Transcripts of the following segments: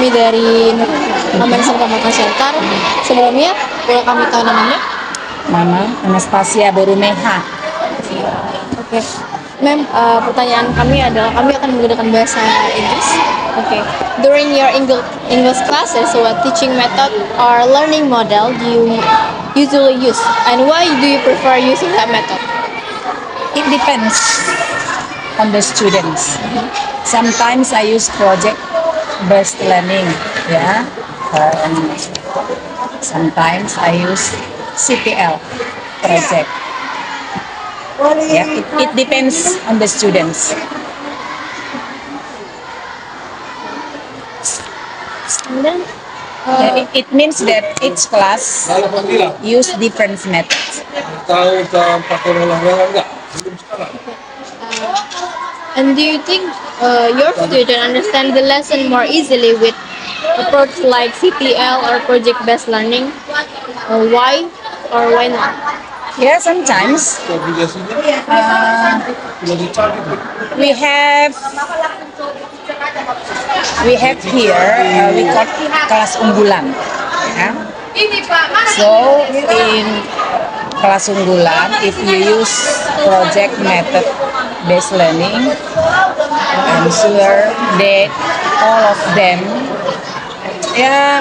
kami dari Taman Kabupaten Center. Sebelumnya, boleh kami tahu namanya? Nama Anastasia Borumeha. Oke, Ma'am, pertanyaan kami adalah kami akan menggunakan bahasa Inggris. Oke, during your English classes, what teaching method or learning model do you usually use, and why do you prefer using that method? It depends on the students. Sometimes I use project-based learning, yeah. Sometimes I use CPL project. Yeah, it depends on the students. And then, It means that each class use different methods. and do you think your student understand the lesson more easily with approach like CPL or project-based learning? Why or why not? Yeah, sometimes we have here we call kelas unggulan. Yeah? So in kelas unggulan, if you use project method based learning, I'm sure that all of them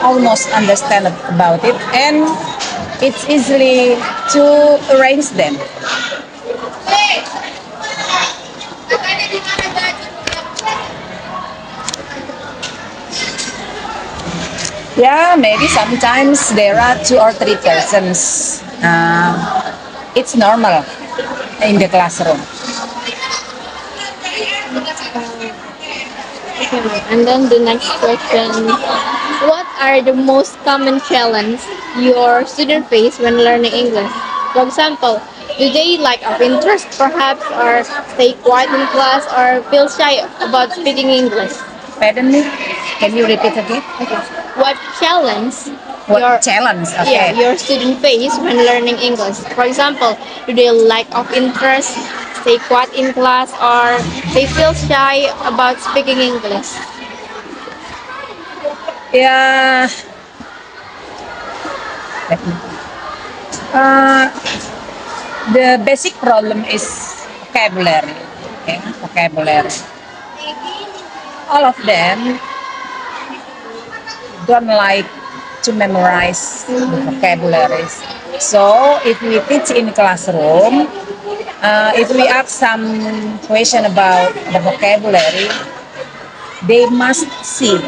almost understand about it, and it's easily to arrange them. Yeah, maybe sometimes there are 2 or 3 persons. It's normal in the classroom. And then the next question, what are the most common challenges your student face when learning English? For example, do they lack of interest perhaps, or stay quiet in class, or feel shy about speaking English? Pardon me? Can you repeat again? Okay. What challenge What challenge? Okay. your student face when learning English? For example, do they lack of interest, stay quiet in class, or they feel shy about speaking English? Yeah. The basic problem is vocabulary. Okay? Vocabulary. All of them don't like to memorize the vocabularies. So if we teach in classroom, if we ask some question about the vocabulary, they must see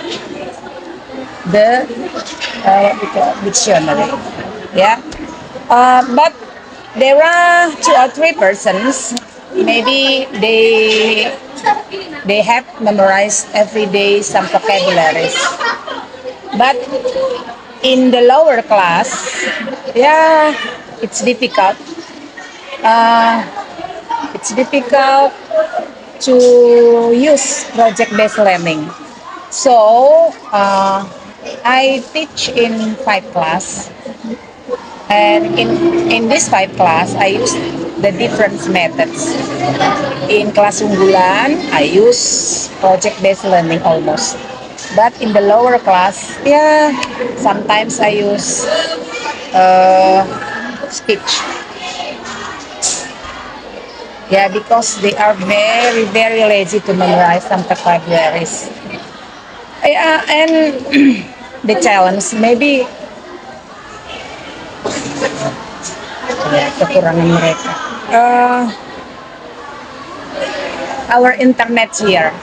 the what we call dictionary. Yeah. But there are 2 or 3 persons. Maybe they have memorized every day some vocabularies. But in the lower class, yeah, it's difficult. It's difficult to use project-based learning. So I teach in 5 class, and in this 5 class, I use the different methods. In kelas unggulan, I use project-based learning almost. But in the lower class, yeah, sometimes I use speech. Yeah, because they are very, very lazy to memorize some vocabularies. Yeah, and the challenge maybe kekurangan mereka. Our internet here.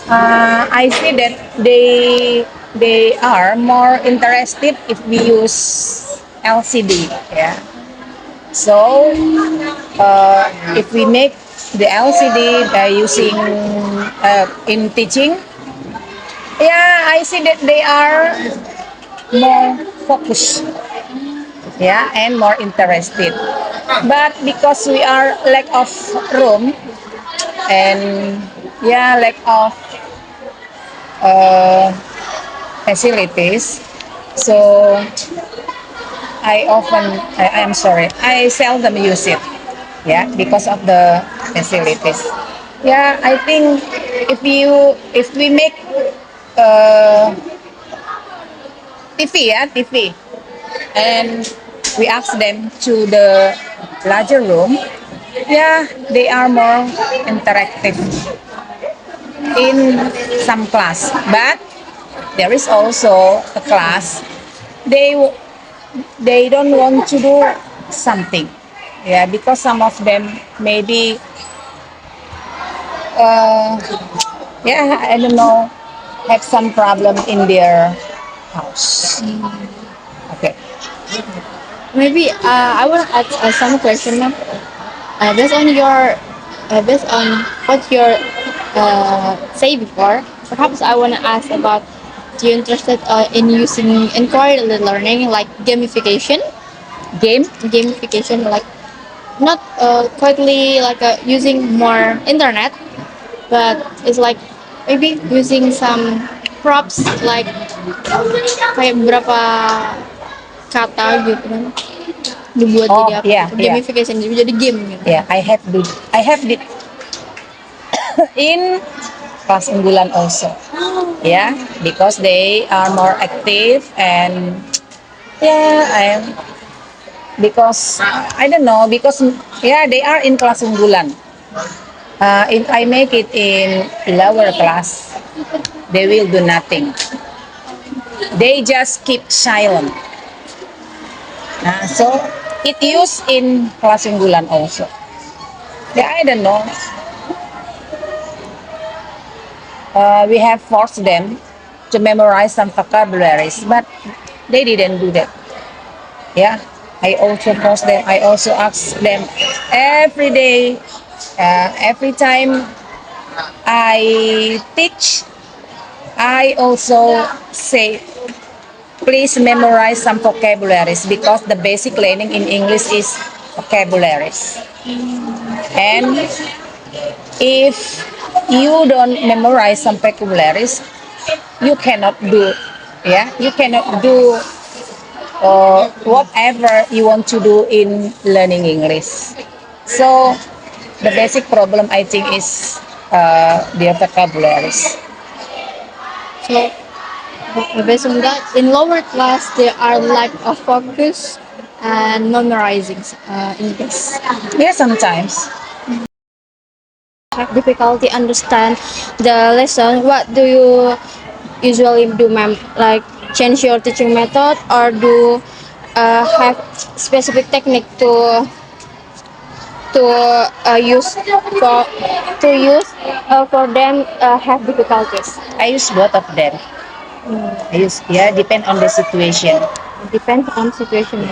I see that they are more interested if we use LCD. Yeah. So if we make the LCD by using in teaching, yeah, I see that they are more focused, yeah, and more interested. But because we are lack of room and lack of facilities, so I seldom use it, yeah, because of the facilities. Yeah, I think if we make uh, TV, yeah, TV. And we ask them to the larger room. Yeah, they are more interactive in some class, but there is also a class they they don't want to do something. Yeah, because some of them maybe uh, yeah, I don't know, have some problem in their house. Okay. Maybe I want to ask some question now. Based on your, based on what you say before, perhaps I want to ask about, do you interested in using inquiry learning like gamification? Game. Gamification like not quietly like using more internet, but it's like maybe using some props like kayak beberapa kata gitu kan dibuat Oh, jadi apa yeah, gitu yeah, gamification jadi game gitu. yeah. I have did in kelas unggulan also. Yeah, because they are more active and yeah, because I don't know because yeah they are in kelas unggulan. If I make it in lower class, they will do nothing. They just keep silent. So it used in kelas unggulan also. Yeah, I don't know. We have forced them to memorize some vocabularies, but they didn't do that. Yeah, I also force them. I also ask them every day, every time I teach. I also say, please memorize some vocabularies because the basic learning in English is vocabularies. And if you don't memorize some vocabularies, you cannot do, yeah, you cannot do whatever you want to do in learning English. So the basic problem I think is their vocabularies. So based on that, in lower class there are lack of focus and memorizing English. Yeah, sometimes. Have difficulty understand the lesson. What do you usually do, ma'am? Like change your teaching method or do have specific technique to use for them have difficulties. I use both of them. I use, yeah, depend on the situation. Depends on situation.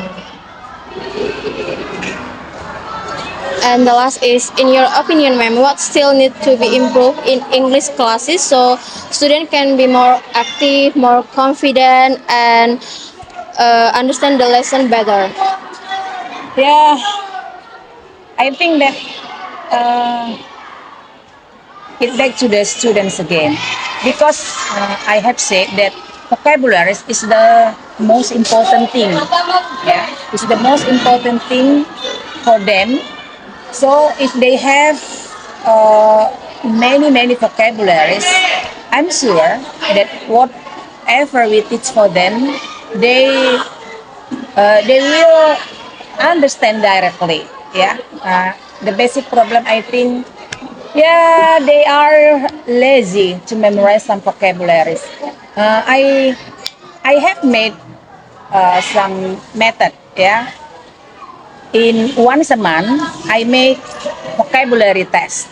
And the last is, in your opinion, ma'am, what still need to be improved in English classes so students can be more active, more confident, and understand the lesson better? Yeah, I think that uh, it back to the students again because I have said that vocabularies is the most important thing. Yeah, it's the most important thing for them. So if they have many vocabularies, I'm sure that whatever we teach for them, they will understand directly. Yeah, the basic problem I think, yeah, they are lazy to memorize some vocabularies. Uh, I I have made some method. Yeah, in once a month I make vocabulary test.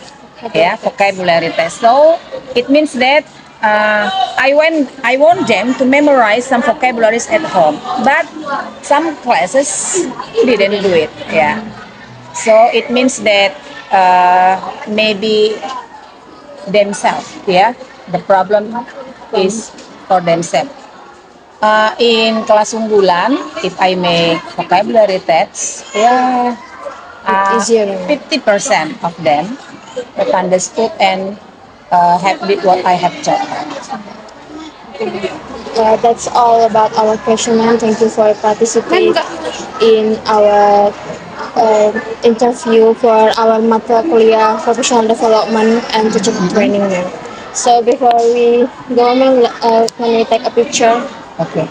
Yeah, vocabulary test. So it means that I want them to memorize some vocabularies at home, but some classes didn't do it. Yeah, so it means that maybe themselves. Yeah, the problem is for themselves. In kelas unggulan, if I make vocabulary tests, yeah, Easier. 50% of them have understood and have did what I have taught. That's all about our question, ma'am. Thank you for participating in our interview for our mata kuliah professional development and teacher training, ma'am. So before we go, can we take a picture? Okay.